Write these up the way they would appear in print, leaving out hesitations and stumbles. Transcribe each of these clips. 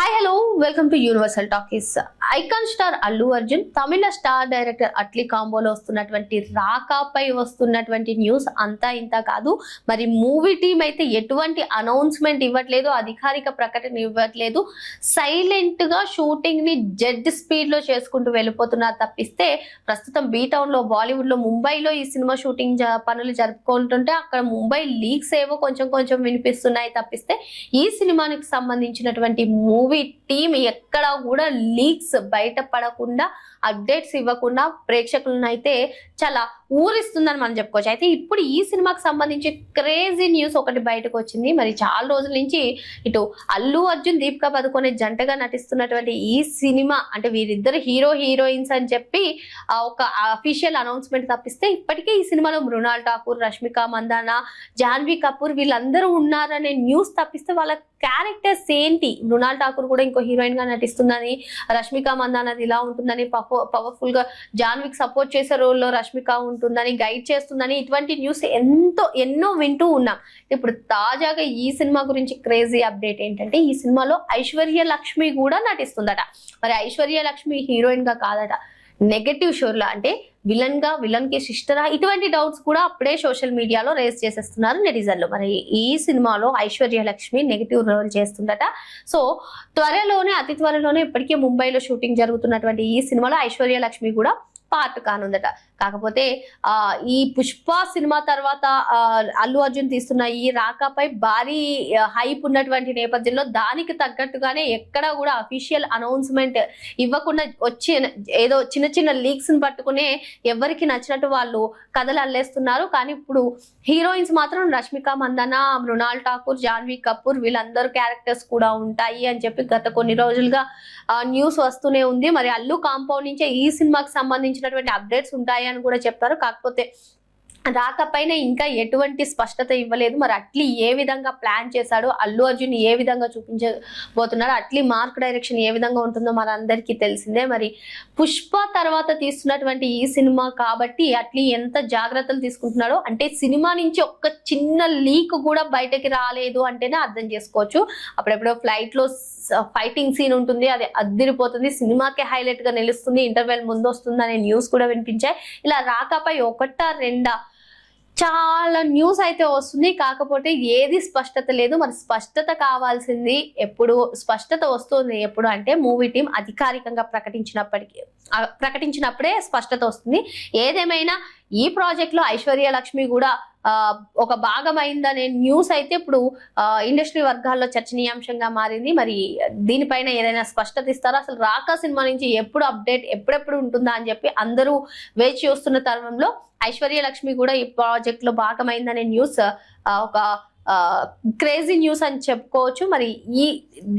Hi hello welcome to universal talkies. Icon star Allu Arjun Tamil star director Atlee కాంబోలో వస్తున్నటువంటి రాకాపై వస్తున్నటువంటి న్యూస్ అంతా ఇంత కాదు. మరి మూవీ టీం అయితే ఎటువంటి అనౌన్స్మెంట్ ఇవ్వట్లేదు, అధికారిక ప్రకటన ఇవ్వట్లేదు. సైలెంట్ గా షూటింగ్ ని జెడ్ స్పీడ్ లో చేసుకుంటూ వెళ్ళిపోతున్నారు తప్పిస్తే ప్రస్తుతం బీ టౌన్ లో బాలీవుడ్ లో ముంబైలో ఈ సినిమా షూటింగ్ పనులు జరుపుకుంటుంటే అక్కడ ముంబై లీక్స్ ఏవో కొంచెం కొంచెం వినిపిస్తున్నాయి తప్పిస్తే ఈ సినిమానికి సంబంధించినటువంటి మూవీ టీం ఎక్కడా కూడా లీక్స్ బయటపడకుండా అప్డేట్స్ ఇవ్వకుండా ప్రేక్షకులను అయితే చాలా ఊరిస్తుందని మనం చెప్పుకోవచ్చు. అయితే ఇప్పుడు ఈ సినిమాకి సంబంధించి క్రేజీ న్యూస్ ఒకటి బయటకు వచ్చింది. మరి చాలా రోజుల నుంచి ఇటు అల్లు అర్జున్ దీపికా పదుకొనే జంటగా నటిస్తున్నటువంటి ఈ సినిమా అంటే వీరిద్దరు హీరో హీరోయిన్స్ అని చెప్పి ఒక అఫీషియల్ అనౌన్స్మెంట్ తప్పిస్తే ఇప్పటికే ఈ సినిమాలో మృణాల్ ఠాకూర్, రష్మిక మందానా, జాన్వీ కపూర్ వీళ్ళందరూ ఉన్నారనే న్యూస్ తప్పిస్తే వాళ్ళ క్యారెక్టర్స్ ఏంటి, మృణాల్ ఠాకూర్ కూడా ఇంకో హీరోయిన్ గా నటిస్తుందని, రష్మిక మందానాది ఇలా ఉంటుందని, పవర్ఫుల్ గా జాన్వీకి సపోర్ట్ చేసే రోల్లో రష్మిక ఉంటుందని, గైడ్ చేస్తుందని ఇటువంటి న్యూస్ ఎన్నో వింటూ ఉన్నాం. ఇప్పుడు తాజాగా ఈ సినిమా గురించి క్రేజీ అప్డేట్ ఏంటంటే ఈ సినిమాలో ఐశ్వర్య లక్ష్మి కూడా నటిస్తుందట. మరి ఐశ్వర్య లక్ష్మి హీరోయిన్ గా కాదట, నెగటివ్ షోర్లో అంటే విలన్ కి సిస్టరా, ఇటువంటి డౌట్స్ కూడా అప్పుడే సోషల్ మీడియాలో రేస్ చేసేస్తున్నారు నెటిజన్లు. మరి ఈ సినిమాలో ఐశ్వర్య లక్ష్మి నెగటివ్ రోల్ చేస్తుందట. సో అతి త్వరలోనే ఇప్పటికే ముంబైలో షూటింగ్ జరుగుతున్నటువంటి ఈ సినిమాలో ఐశ్వర్య లక్ష్మి కూడా పార్ట్ కానుందట. కాకపోతే ఈ పుష్ప సినిమా తర్వాత అల్లు అర్జున్ తీస్తున్న ఈ రాకాపై భారీ హైప్ ఉన్నటువంటి నేపథ్యంలో దానికి తగ్గట్టుగానే ఎక్కడా కూడా అఫీషియల్ అనౌన్స్మెంట్ ఇవ్వకుండా వచ్చి ఏదో చిన్న చిన్న లీక్స్ ని పట్టుకునే ఎవరికి నచ్చినట్టు వాళ్ళు కథలు అల్లేస్తున్నారు. కానీ ఇప్పుడు హీరోయిన్స్ మాత్రం రష్మిక మందానా, మృణాల్ ఠాకూర్, జాన్వీ కపూర్ వీళ్ళందరూ క్యారెక్టర్స్ కూడా ఉంటాయి అని చెప్పి గత కొన్ని రోజులుగా న్యూస్ వస్తూనే ఉంది. మరి అల్లు కాంపౌండ్ నుంచే ఈ సినిమాకి సంబంధించినటువంటి అప్డేట్స్ ఉంటాయి అని కూడా చెప్తారు. కాకపోతే రాకపైన ఇంకా ఎటువంటి స్పష్టత ఇవ్వలేదు. మరి అట్లీ ఏ విధంగా ప్లాన్ చేశాడో, అల్లు అర్జున్ ఏ విధంగా చూపించబోతున్నాడో, అట్లీ మార్క్ డైరెక్షన్ ఏ విధంగా ఉంటుందో మన అందరికీ తెలిసిందే. మరి పుష్ప తర్వాత తీస్తున్నటువంటి ఈ సినిమా కాబట్టి అట్లీ ఎంత జాగ్రత్తలు తీసుకుంటున్నాడో అంటే సినిమా నుంచి ఒక్క చిన్న లీక్ కూడా బయటకి రాలేదు అంటేనే అర్థం చేసుకోవచ్చు. అప్పుడెప్పుడో ఫ్లైట్ లో ఫైటింగ్ సీన్ ఉంటుంది, అది అద్దిరిపోతుంది, సినిమాకే హైలైట్ గా నిలుస్తుంది, ఇంటర్వెల్ ముందు వస్తుంది అనే న్యూస్ కూడా వినిపించాయి. ఇలా రాకపై ఒకటా రెండా చాలా న్యూస్ అయితే వస్తుంది. కాకపోతే ఏది స్పష్టత లేదు. మరి స్పష్టత కావాల్సింది ఎప్పుడు, స్పష్టత వస్తుంది ఎప్పుడు అంటే మూవీ టీం అధికారికంగా ప్రకటించినప్పుడే స్పష్టత వస్తుంది. ఏదేమైనా ఈ ప్రాజెక్ట్ లో ఐశ్వర్య లక్ష్మి కూడా ఒక భాగమైందనే న్యూస్ అయితే ఇప్పుడు ఇండస్ట్రీ వర్గాల్లో చర్చనీయాంశంగా మారింది. మరి దీనిపైన ఏదైనా స్పష్టత ఇస్తారో, అసలు రాకా సినిమా నుంచి ఎప్పుడు అప్డేట్ ఎప్పుడెప్పుడు ఉంటుందా అని చెప్పి అందరూ వేచి చూస్తున్న తరుణంలో ఐశ్వర్య లక్ష్మి కూడా ఈ ప్రాజెక్ట్ లో భాగమైందనే న్యూస్ ఒక క్రేజీ న్యూస్ అని చెప్పుకోవచ్చు. మరి ఈ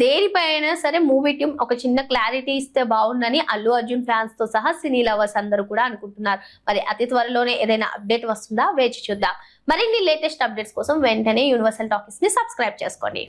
దేనిపైన సరే మూవీ టీం ఒక చిన్న క్లారిటీ ఇస్తే బాగుందని అల్లు అర్జున్ ఫ్యాన్స్ తో సహా సినీ లవర్స్ అందరూ కూడా అనుకుంటున్నారు. మరి అతి త్వరలోనే ఏదైనా అప్డేట్ వస్తుందా వేచి చూద్దాం. మరిన్ని లేటెస్ట్ అప్డేట్స్ కోసం వెంటనే యూనివర్సల్ టాకీస్ ని సబ్స్క్రైబ్ చేసుకోండి.